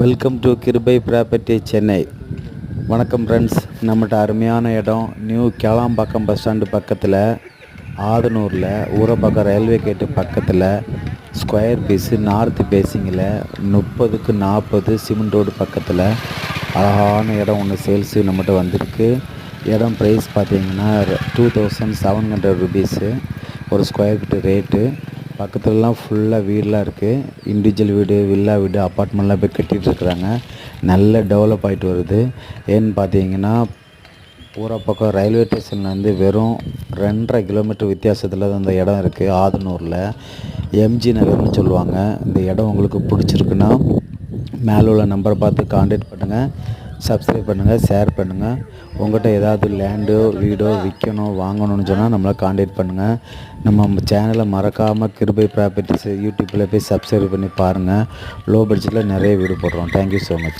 Welcome to கிருபை property Chennai. வணக்கம் friends, நம்மகிட்ட அருமையான இடம் நியூ கேளாம்பாக்கம் பஸ் ஸ்டாண்டு பக்கத்தில், ஆதனூரில் ஊரப்பாக்கம் ரயில்வே கேட்டு பக்கத்தில், ஸ்கொயர் பீஸு நார்த்து பேசிங்கில் 30க்கு 40 சிமெண்ட் ரோடு பக்கத்தில் அழகான இடம் ஒன்று சேல்ஸு நம்மகிட்ட வந்திருக்கு. இடம் ப்ரைஸ் பார்த்தீங்கன்னா 2700 ருபீஸு ஒரு ஸ்கொயர் ஃபீட்டு ரேட்டு. பக்கத்துலலாம் ஃபுல்லாக வீடெலாம் இருக்குது. இண்டிவிஜுவல் வீடு, வில்லா வீடு, அப்பார்ட்மெண்ட்லாம் போய் கட்டிகிட்ருக்குறாங்க. நல்ல டெவலப் ஆகிட்டு வருது. ஏன்னு பார்த்தீங்கன்னா ஊரப்பாக்கம் ரயில்வே ஸ்டேஷன்லேருந்து வெறும் 2.5 கிலோமீட்டர் வித்தியாசத்தில் தான் இந்த இடம் இருக்குது. ஆதனூரில் எம்ஜி நகர்னு சொல்லுவாங்க. இந்த இடம் உங்களுக்கு பிடிச்சிருக்குன்னா மேலே உள்ள நம்பரை பார்த்து கான்டாக்ட் பண்ணுங்கள், சப்ஸ்கிரைப் பண்ணுங்கள், ஷேர் பண்ணுங்கள். உங்கள்கிட்ட ஏதாவது லேண்டோ வீடோ விற்கணும் வாங்கணும்னு சொன்னால் நம்மளை கான்டாக்ட் பண்ணுங்கள். நம்ம சேனலை மறக்காமல் கிருபை ப்ராப்பர்ட்டிஸ் யூடியூப்பில் போய் சப்ஸ்கிரைப் பண்ணி பாருங்கள். லோ பட்ஜெட்டில் நிறைய வீடு போடுறோம். Thank you so much.